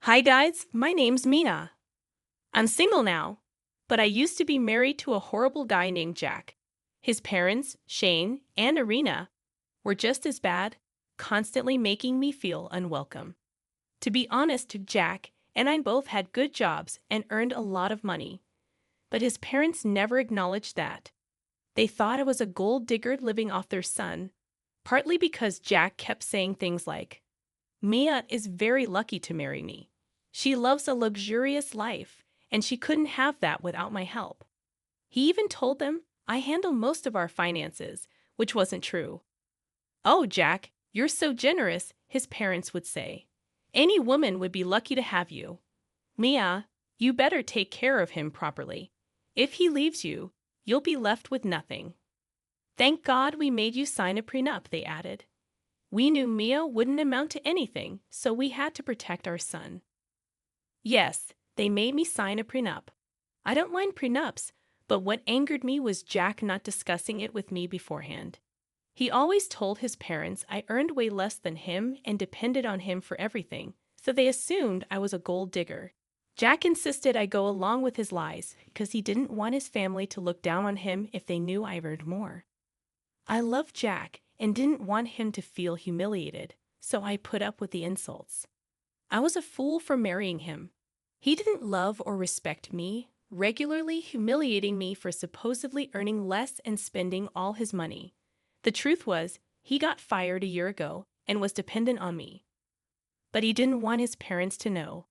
Hi guys, my name's Mina. I'm single now, but I used to be married to a horrible guy named Jack. His parents, Shane and Irina, were just as bad, constantly making me feel unwelcome. To be honest, Jack and I both had good jobs and earned a lot of money, but his parents never acknowledged that. They thought I was a gold digger living off their son, partly because Jack kept saying things like, Mia is very lucky to marry me. She loves a luxurious life, and she couldn't have that without my help. He even told them I handle most of our finances, which wasn't true. Oh, Jack, you're so generous, his parents would say. Any woman would be lucky to have you. Mia, you better take care of him properly. If he leaves you, you'll be left with nothing. Thank God we made you sign a prenup, they added. We knew Mia wouldn't amount to anything, so we had to protect our son. Yes, they made me sign a prenup. I don't mind prenups, but what angered me was Jack not discussing it with me beforehand. He always told his parents I earned way less than him and depended on him for everything, so they assumed I was a gold digger. Jack insisted I go along with his lies because he didn't want his family to look down on him if they knew I earned more. I loved Jack and didn't want him to feel humiliated, so I put up with the insults. I was a fool for marrying him. He didn't love or respect me, regularly humiliating me for supposedly earning less and spending all his money. The truth was, he got fired a year ago and was dependent on me. But he didn't want his parents to know.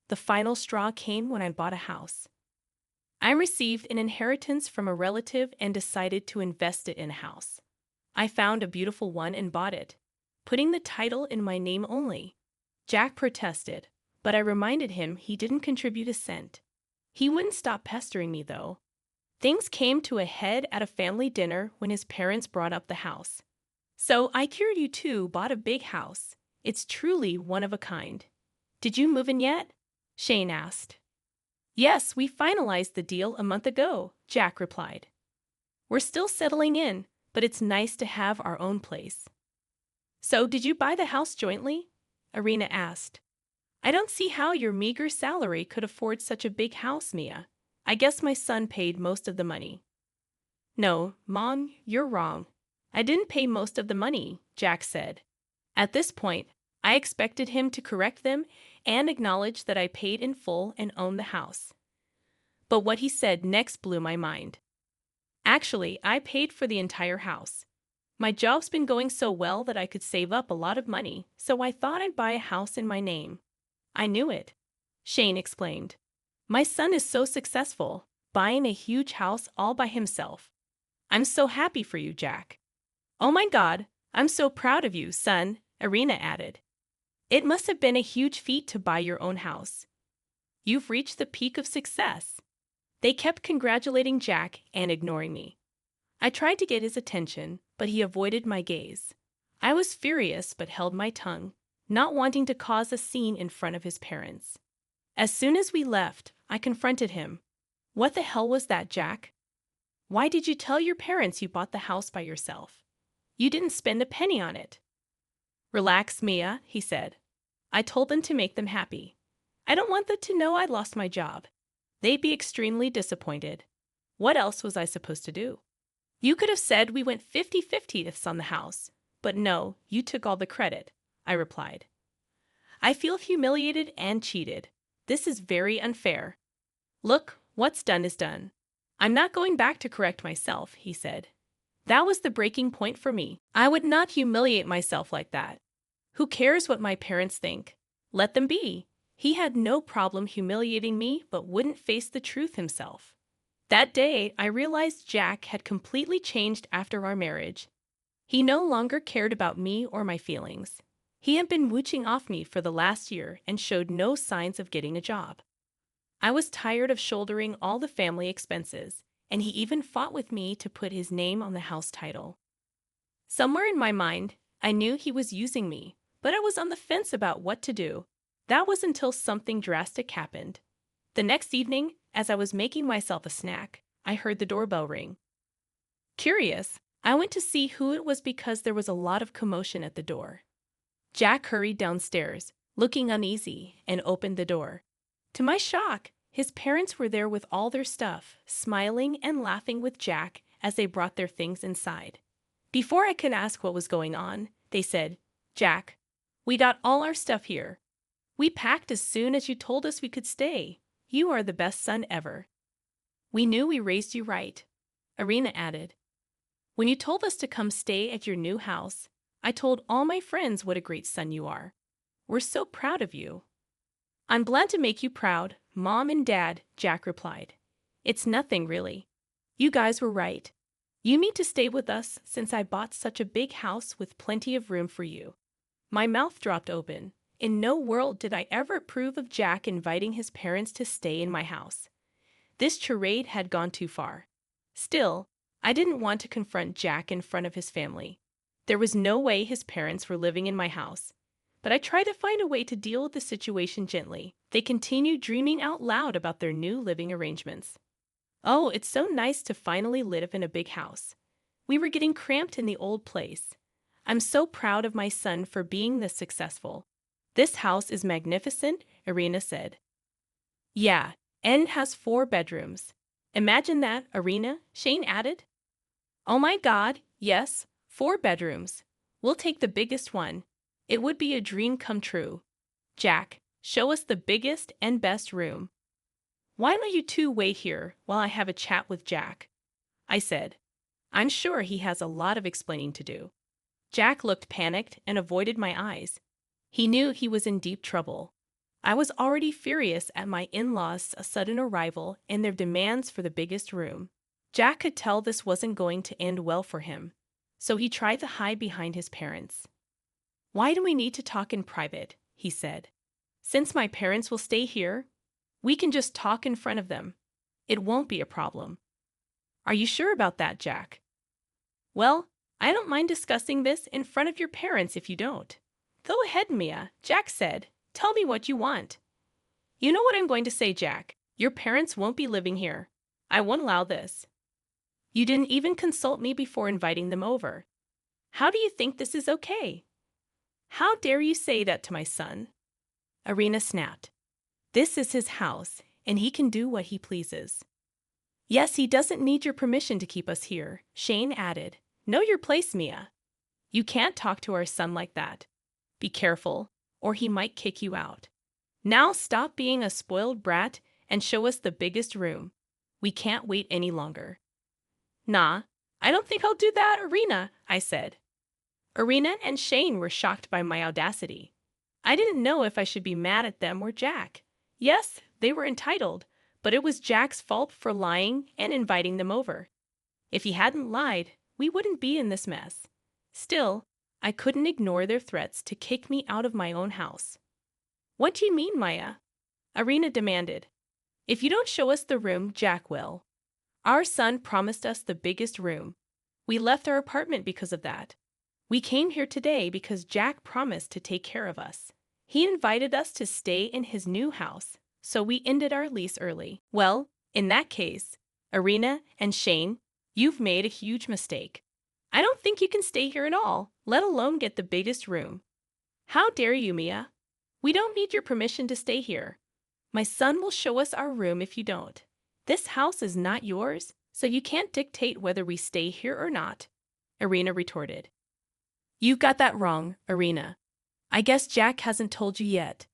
The final straw came when I bought a house. I received an inheritance from a relative and decided to invest it in a house. I found a beautiful one and bought it, putting the title in my name only. Jack protested, but I reminded him he didn't contribute a cent. He wouldn't stop pestering me, though. Things came to a head at a family dinner when his parents brought up the house. So I cured you too, bought a big house. It's truly one of a kind. Did you move in yet? Shane asked. Yes, we finalized the deal a month ago, Jack replied. We're still settling in, but it's nice to have our own place. So did you buy the house jointly? Irina asked. I don't see how your meager salary could afford such a big house, Mia. I guess my son paid most of the money. No, Mom, you're wrong. I didn't pay most of the money, Jack said. At this point, I expected him to correct them and acknowledge that I paid in full and owned the house. But what he said next blew my mind. Actually, I paid for the entire house. My job's been going so well that I could save up a lot of money, so I thought I'd buy a house in my name. I knew it, Shane explained. My son is so successful, buying a huge house all by himself. I'm so happy for you, Jack. Oh my God, I'm so proud of you, son, Irina added. It must have been a huge feat to buy your own house. You've reached the peak of success. They kept congratulating Jack and ignoring me. I tried to get his attention, but he avoided my gaze. I was furious but held my tongue, not wanting to cause a scene in front of his parents. As soon as we left, I confronted him. What the hell was that, Jack? Why did you tell your parents you bought the house by yourself? You didn't spend a penny on it. Relax, Mia, he said. I told them to make them happy. I don't want them to know I lost my job. They'd be extremely disappointed. What else was I supposed to do? You could have said we went 50-50 on the house, but no, you took all the credit, I replied. I feel humiliated and cheated. This is very unfair. Look, what's done is done. I'm not going back to correct myself, he said. That was the breaking point for me. I would not humiliate myself like that. Who cares what my parents think? Let them be. He had no problem humiliating me but wouldn't face the truth himself. That day, I realized Jack had completely changed after our marriage. He no longer cared about me or my feelings. He had been mooching off me for the last year and showed no signs of getting a job. I was tired of shouldering all the family expenses, and he even fought with me to put his name on the house title. Somewhere in my mind, I knew he was using me, but I was on the fence about what to do. That was until something drastic happened. The next evening, as I was making myself a snack, I heard the doorbell ring. Curious, I went to see who it was because there was a lot of commotion at the door. Jack hurried downstairs, looking uneasy, and opened the door. To my shock, his parents were there with all their stuff, smiling and laughing with Jack as they brought their things inside. Before I could ask what was going on, they said, "Jack, we got all our stuff here. We packed as soon as you told us we could stay. You are the best son ever." "We knew we raised you right," Arena added. "When you told us to come stay at your new house, I told all my friends what a great son you are. We're so proud of you." "I'm glad to make you proud, Mom and Dad," Jack replied. "It's nothing, really. You guys were right. You need to stay with us since I bought such a big house with plenty of room for you." My mouth dropped open. In no world did I ever approve of Jack inviting his parents to stay in my house. This charade had gone too far. Still, I didn't want to confront Jack in front of his family. There was no way his parents were living in my house. But I tried to find a way to deal with the situation gently. They continued dreaming out loud about their new living arrangements. "Oh, it's so nice to finally live in a big house. We were getting cramped in the old place. I'm so proud of my son for being this successful. This house is magnificent," Arena said. "Yeah, and has 4 bedrooms. Imagine that, Arena," Shane added. "Oh my God, yes, 4 bedrooms. We'll take the biggest one. It would be a dream come true. Jack, show us the biggest and best room." "Why don't you two wait here while I have a chat with Jack?" I said. "I'm sure he has a lot of explaining to do." Jack looked panicked and avoided my eyes. He knew he was in deep trouble. I was already furious at my in-laws' sudden arrival and their demands for the biggest room. Jack could tell this wasn't going to end well for him, so he tried to hide behind his parents. "Why do we need to talk in private?" he said. "Since my parents will stay here, we can just talk in front of them. It won't be a problem." "Are you sure about that, Jack?" "Well, I don't mind discussing this in front of your parents if you don't." "Go ahead, Mia," Jack said. "Tell me what you want." "You know what I'm going to say, Jack. Your parents won't be living here. I won't allow this. You didn't even consult me before inviting them over. How do you think this is okay?" "How dare you say that to my son?" Arena snapped. "This is his house, and he can do what he pleases." "Yes, he doesn't need your permission to keep us here," Shane added. "Know your place, Mia. You can't talk to our son like that. Be careful, or he might kick you out. Now stop being a spoiled brat and show us the biggest room. We can't wait any longer." "Nah, I don't think I'll do that, Arena," I said. Arena and Shane were shocked by my audacity. I didn't know if I should be mad at them or Jack. Yes, they were entitled, but it was Jack's fault for lying and inviting them over. If he hadn't lied, we wouldn't be in this mess. Still, I couldn't ignore their threats to kick me out of my own house. "What do you mean, Maya?" Arena demanded. "If you don't show us the room, Jack will. Our son promised us the biggest room. We left our apartment because of that. We came here today because Jack promised to take care of us. He invited us to stay in his new house, so we ended our lease early." "Well, in that case, Arena and Shane, you've made a huge mistake. I don't think you can stay here at all, let alone get the biggest room." "How dare you, Mia? We don't need your permission to stay here. My son will show us our room if you don't. This house is not yours, so you can't dictate whether we stay here or not," Arena retorted. "You got that wrong, Arena. I guess Jack hasn't told you yet.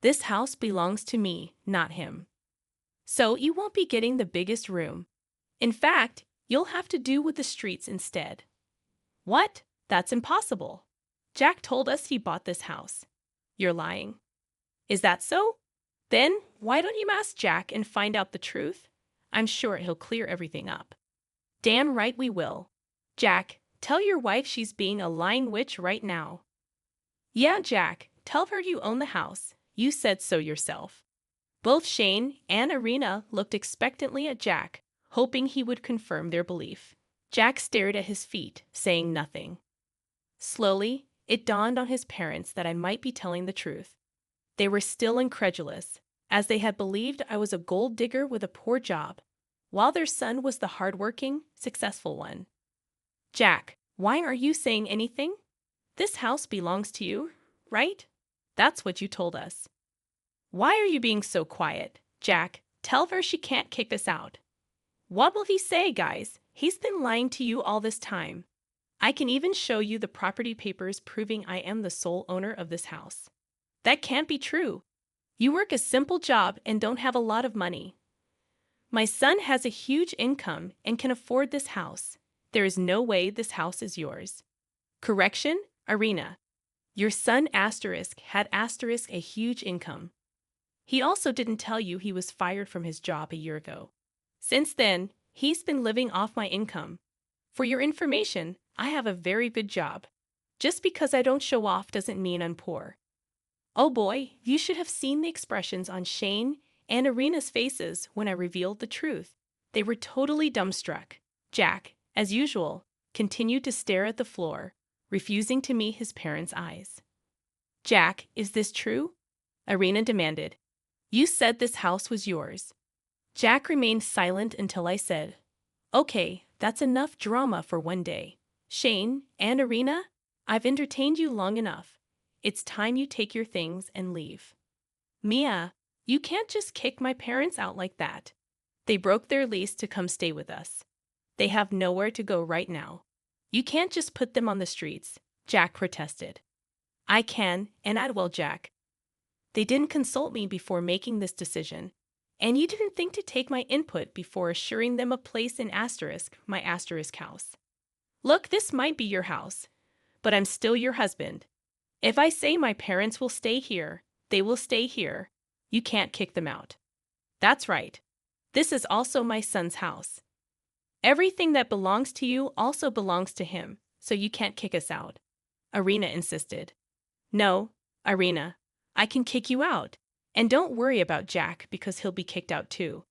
This house belongs to me, not him. So you won't be getting the biggest room. In fact, you'll have to do with the streets instead." "What? That's impossible. Jack told us he bought this house." "You're lying." "Is that so? Then why don't you ask Jack and find out the truth? I'm sure he'll clear everything up." "Damn right we will. Jack, tell your wife she's being a lying witch right now." "Yeah, Jack, tell her you own the house. You said so yourself." Both Shane and Arena looked expectantly at Jack, hoping he would confirm their belief. Jack stared at his feet, saying nothing. Slowly, it dawned on his parents that I might be telling the truth. They were still incredulous, as they had believed I was a gold digger with a poor job, while their son was the hardworking, successful one. "Jack, why aren't you saying anything? This house belongs to you, right?" That's what you told us. Why are you being so quiet? Jack, tell her she can't kick us out. What will he say, guys? He's been lying to you all this time. I can even show you the property papers proving I am the sole owner of this house. That can't be true. You work a simple job and don't have a lot of money. My son has a huge income and can afford this house. There is no way this house is yours. Correction, Arena. Your son had a huge income. He also didn't tell you he was fired from his job a year ago. Since then, he's been living off my income. For your information, I have a very good job. Just because I don't show off doesn't mean I'm poor. Oh boy, you should have seen the expressions on Shane and Arena's faces when I revealed the truth. They were totally dumbstruck. Jack, as usual, continued to stare at the floor, refusing to meet his parents' eyes. Jack, is this true? Arena demanded. You said this house was yours. Jack remained silent until I said, Okay, that's enough drama for one day. Shane and Arena, I've entertained you long enough. It's time you take your things and leave. Mia, you can't just kick my parents out like that. They broke their lease to come stay with us. They have nowhere to go right now. You can't just put them on the streets, Jack protested. I can, and I will, Jack. They didn't consult me before making this decision, and you didn't think to take my input before assuring them a place in my asterisk house. Look, this might be your house, but I'm still your husband. If I say my parents will stay here, they will stay here. You can't kick them out. That's right. This is also my son's house. Everything that belongs to you also belongs to him, so you can't kick us out. Arena insisted. No, Arena, I can kick you out. And don't worry about Jack because he'll be kicked out too.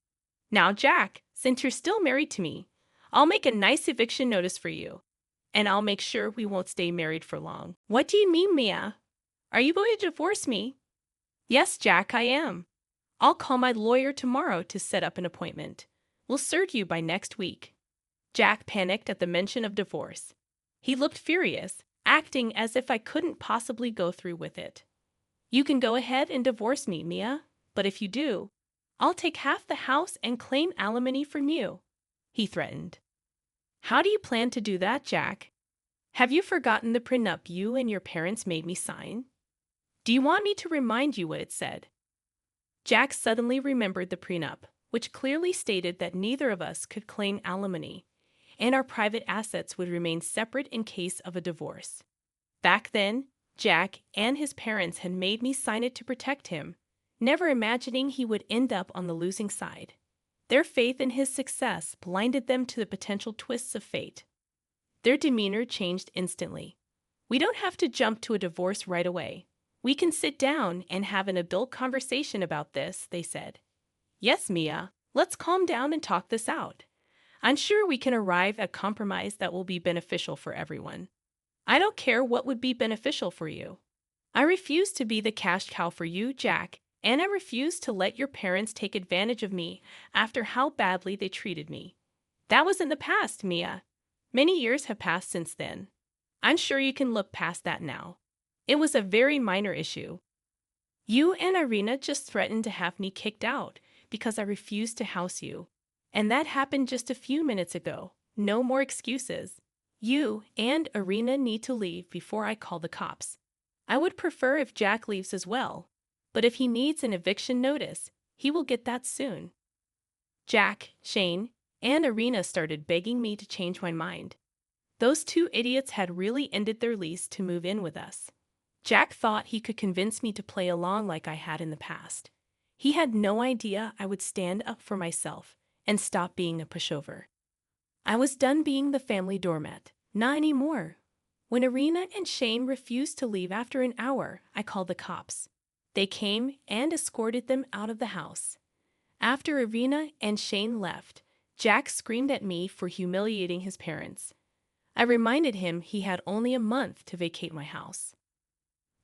Now, Jack, since you're still married to me, I'll make a nice eviction notice for you. And I'll make sure we won't stay married for long. What do you mean, Mia? Are you going to divorce me? Yes, Jack, I am. I'll call my lawyer tomorrow to set up an appointment. We'll serve you by next week. Jack panicked at the mention of divorce. He looked furious, acting as if I couldn't possibly go through with it. You can go ahead and divorce me, Mia, but if you do, I'll take half the house and claim alimony from you, he threatened. How do you plan to do that, Jack? Have you forgotten the prenup you and your parents made me sign? Do you want me to remind you what it said? Jack suddenly remembered the prenup, which clearly stated that neither of us could claim alimony, and our private assets would remain separate in case of a divorce. Back then, Jack and his parents had made me sign it to protect him, never imagining he would end up on the losing side. Their faith in his success blinded them to the potential twists of fate. Their demeanor changed instantly. We don't have to jump to a divorce right away. We can sit down and have an adult conversation about this, they said. Yes, Mia, let's calm down and talk this out. I'm sure we can arrive at a compromise that will be beneficial for everyone. I don't care what would be beneficial for you. I refuse to be the cash cow for you, Jack, and I refuse to let your parents take advantage of me after how badly they treated me. That was in the past, Mia. Many years have passed since then. I'm sure you can look past that now. It was a very minor issue. You and Irina just threatened to have me kicked out because I refused to house you. And that happened just a few minutes ago. No more excuses. You and Irina need to leave before I call the cops. I would prefer if Jack leaves as well, but if he needs an eviction notice, he will get that soon. Jack, Shane, and Irina started begging me to change my mind. Those two idiots had really ended their lease to move in with us. Jack thought he could convince me to play along like I had in the past. He had no idea I would stand up for myself and stop being a pushover. I was done being the family doormat. Not anymore. When Irina and Shane refused to leave after an hour, I called the cops. They came and escorted them out of the house. After Irina and Shane left, Jack screamed at me for humiliating his parents. I reminded him he had only a month to vacate my house.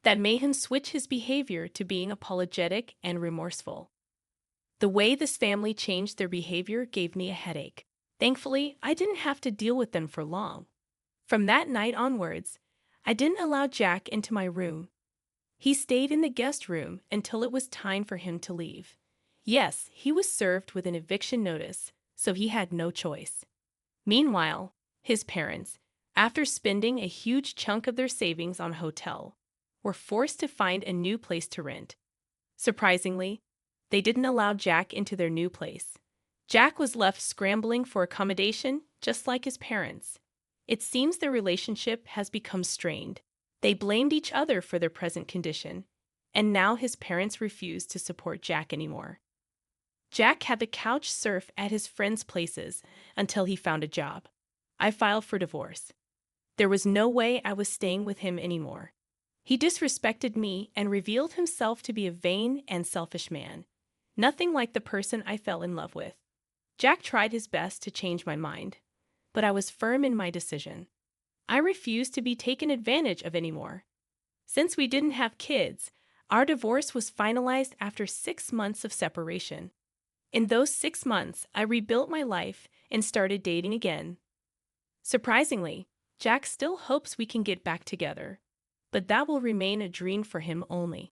That made him switch his behavior to being apologetic and remorseful. The way this family changed their behavior gave me a headache. Thankfully, I didn't have to deal with them for long. From that night onwards, I didn't allow Jack into my room. He stayed in the guest room until it was time for him to leave. Yes, he was served with an eviction notice, so he had no choice. Meanwhile, his parents, after spending a huge chunk of their savings on a hotel, were forced to find a new place to rent. Surprisingly, they didn't allow Jack into their new place. Jack was left scrambling for accommodation, just like his parents. It seems their relationship has become strained. They blamed each other for their present condition, and now his parents refuse to support Jack anymore. Jack had to couch surf at his friends' places until he found a job. I filed for divorce. There was no way I was staying with him anymore. He disrespected me and revealed himself to be a vain and selfish man, nothing like the person I fell in love with. Jack tried his best to change my mind, but I was firm in my decision. I refused to be taken advantage of anymore. Since we didn't have kids, our divorce was finalized after 6 months of separation. In those 6 months, I rebuilt my life and started dating again. Surprisingly, Jack still hopes we can get back together, but that will remain a dream for him only.